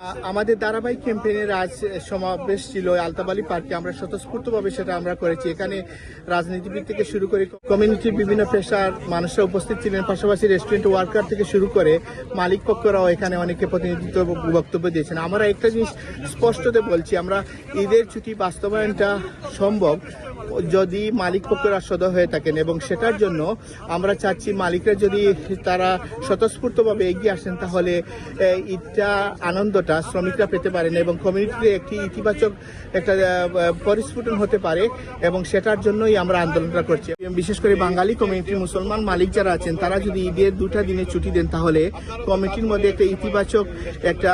আমাদের ধারাবাহিক ক্যাম্পেইনের আজ সমাবেশ ছিল আলতাবালি পার্কে। আমরা স্বতঃস্ফূর্তভাবে সেটা আমরা করেছি। এখানে রাজনীতিবিদ থেকে শুরু করে কমিউনিটির বিভিন্ন পেশার মানুষরা উপস্থিত ছিলেন, পাশাপাশি রেস্টুরেন্ট ওয়ার্কার থেকে শুরু করে মালিক পক্ষরাও এখানে অনেকে প্রতিনিধিত্ব বক্তব্য দিয়েছেন। আমরা একটা জিনিস স্পষ্টতে বলছি, আমরা ঈদের ছুটি বাস্তবায়নটা সম্ভব যদি মালিক পক্ষরা সদয় হয়ে থাকেন, এবং সেটার জন্য আমরা চাচ্ছি মালিকরা যদি তারা স্বতঃস্ফূর্তভাবে এগিয়ে আসেন, তাহলে ঈদটা আনন্দটা শ্রমিকরা পেতে পারেন এবং কমিউনিটিতে একটি ইতিবাচক একটা পরিস্ফুটন হতে পারে, এবং সেটার জন্যই আমরা আন্দোলনটা করছি। বিশেষ করে বাঙালি কমিউনিটি, মুসলমান মালিক যারা আছেন, তারা যদি ঈদের 2টা দিনে ছুটি দেন, তাহলে কমিটির মধ্যে একটা ইতিবাচক একটা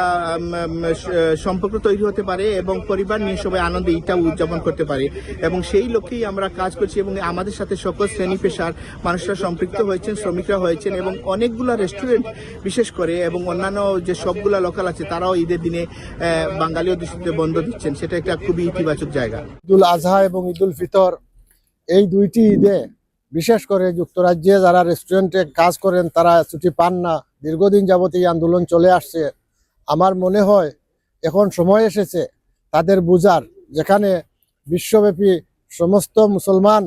সম্পর্ক তৈরি হতে পারে এবং পরিবার নিয়ে সবাই আনন্দে ঈদটা উদযাপন করতে পারে, এবং সেই লক্ষ্যেই আমরা কাজ করছি। এবং আমাদের সাথে সকল শ্রেণী পেশার মানুষরা সম্পৃক্ত হয়েছেন, শ্রমিকরা হয়েছেন, এবং অনেকগুলো রেস্টুরেন্ট বিশেষ করে এবং অন্যান্য যে সবগুলা লোকাল আছে তারাও ঈদের দিনে বাঙালি অধ্যুষিত বন্ধ দিচ্ছেন। সেটা একটা খুবই ইতিবাচক জায়গা। ঈদুল আজহা এবং ঈদুল ফিতর, এই দুইটি ঈদে বিশেষ করে যুক্তরাজ্যে যারা রেস্টুরেন্টে কাজ করেন তারা ছুটি পান না। দীর্ঘদিন যাবত এই আন্দোলন চলে আসছে। আমার মনে হয় এখন সময় এসেছে তাদের বুঝার, যেখানে বিশ্বব্যাপী সমস্ত মুসলমান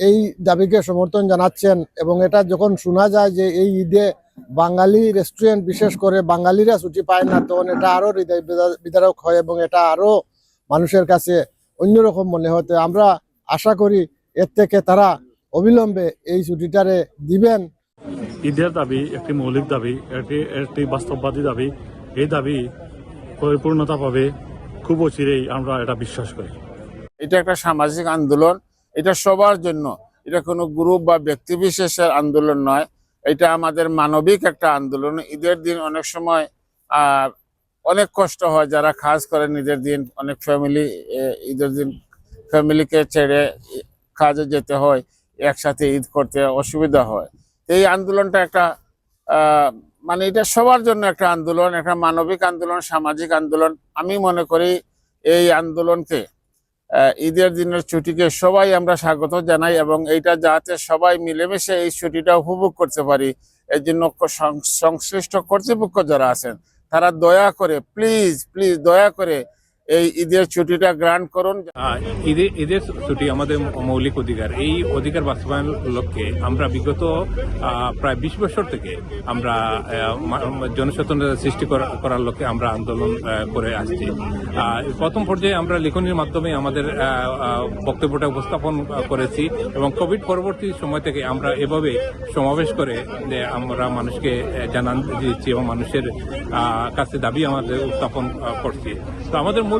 এই দাবিকে সমর্থন জানাচ্ছেন, এবং এটা যখন শোনা যায় যে এই ঈদে বাঙালি রেস্টুরেন্ট বিশেষ করে বাঙালিরা ছুটি পায় না, তখন এটা আরো হৃদয় বিদারক হয় এবং এটা আরো মানুষের কাছে অন্যরকম মনে হতে। আমরা আশা করি এর থেকে তারা অবিলম্বে এই ছুটিটারে দিবেন। ঈদের দাবি একটি মৌলিক দাবি, একটি বাস্তববাদী দাবি। এই দাবি পরিপূর্ণতা পাবে খুব অচিরেই, আমরা এটা বিশ্বাস করি। এটা একটা সামাজিক আন্দোলন, এটা সবার জন্য, এটা কোনো গ্রুপ বা ব্যক্তি বিশেষের আন্দোলন নয়, এটা আমাদের মানবিক একটা আন্দোলন। ঈদের দিন অনেক সময় অনেক কষ্ট হয়, যারা কাজ করেন ঈদের দিন, অনেক ফ্যামিলি ঈদের দিন ফ্যামিলিকে ছেড়ে কাজে যেতে হয়, একসাথে ঈদ করতে অসুবিধা হয়। এই আন্দোলনটা একটা মানে এটা সবার জন্য একটা আন্দোলন, একটা মানবিক আন্দোলন, সামাজিক আন্দোলন। আমি মনে করি এই আন্দোলনকে, ঈদের দিনের ছুটিকে সবাই আমরা স্বাগত জানাই, এবং এইটা যাতে সবাই মিলেমিশে এই ছুটিটা উপভোগ করতে পারি, এর জন্য সংশ্লিষ্ট কর্তৃপক্ষ যারা আছেন তারা দয়া করে প্লিজ দয়া করে এই ঈদের ছুটিটা গ্রান্ট করুন। ঈদের ছুটি আমাদের মৌলিক অধিকার। এই অধিকার বাস্তবায়ন লক্ষ্যে আমরা বিগত প্রায় 20 বছর থেকে আমরা জনসচেতনতা সৃষ্টি করার লক্ষ্যে আমরা আন্দোলন করে আসছি। প্রথম পর্যায়ে আমরা লিখনির মাধ্যমে আমাদের বক্তব্যটা উপস্থাপন করেছি, এবং কোভিড পরবর্তী সময় থেকে আমরা এভাবে সমাবেশ করে আমরা মানুষকে জানান দিচ্ছি এবং মানুষের কাছে দাবি আমাদের উত্থাপন করছি। তো আমাদের মূল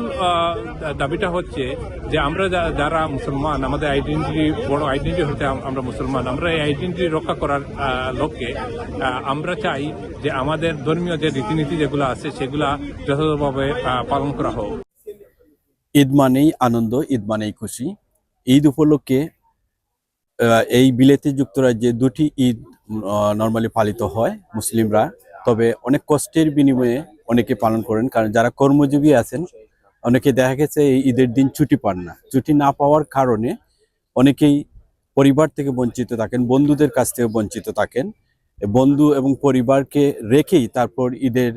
দাবিটা হচ্ছে যে আমরা যারা মুসলমান, আমাদের আইডেন্টিটি, বড় আইডেন্টিটি হচ্ছে আমরা মুসলমান। আমরা এই আইডেন্টিটি রক্ষা করার লক্ষ্যে আমরা চাই যে আমাদের ধর্মীয় যে রীতিনীতি যেগুলো আছে সেগুলা যথাযথভাবে পালন করা হোক। ঈদ মানেই আনন্দ, ঈদ মানেই খুশি। ঈদ উপলক্ষে এই বিলেতি যুক্তরাজ্যে 2টি ঈদ নর্মালি পালিত হয় মুসলিমরা, তবে অনেক কষ্টের বিনিময়ে অনেকে পালন করেন, কারণ যারা কর্মজীবী আছেন অনেকে দেখা গেছে এই ঈদের দিন ছুটি পান না। ছুটি না পাওয়ার কারণে অনেকেই পরিবার থেকে বঞ্চিত থাকেন, বন্ধুদের কাছ থেকে বঞ্চিত থাকেন। বন্ধু এবং পরিবারকে রেখেই তারপর ঈদের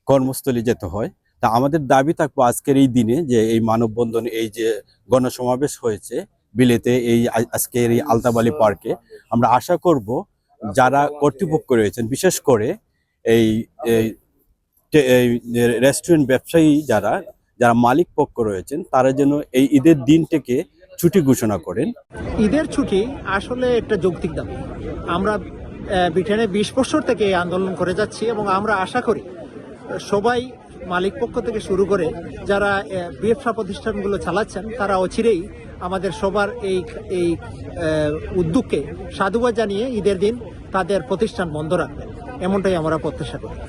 কর্মস্থলে যেতে হয়। তা আমাদের দাবি থাকবো আজকের এই দিনে, যে এই মানববন্ধন, এই যে গণসমাবেশ হয়েছে বিলেতে, এই আজকের এই আলতাবালি পার্কে, আমরা আশা করব যারা কর্তৃপক্ষ রয়েছেন, বিশেষ করে এই রেস্টুরেন্ট ব্যবসায়ী যারা মালিক পক্ষ রয়েছেন, তারা যেন এই ঈদের দিনটাকে ছুটি ঘোষণা করেন। ঈদের ছুটি আসলে একটা যৌক্তিক দাবি। আমরা ব্রিটেনে 20 বছর থেকে এই আন্দোলন করে যাচ্ছি, এবং আমরা আশা করি সবাই, মালিক পক্ষ থেকে শুরু করে যারা ব্যবসা প্রতিষ্ঠানগুলো চালাচ্ছেন, তারা অচিরেই আমাদের সবার এই উদ্যোগকে সাধুবাদ জানিয়ে ঈদের দিন তাদের প্রতিষ্ঠান বন্ধ রাখবেন, এমনটাই আমরা প্রত্যাশা করি।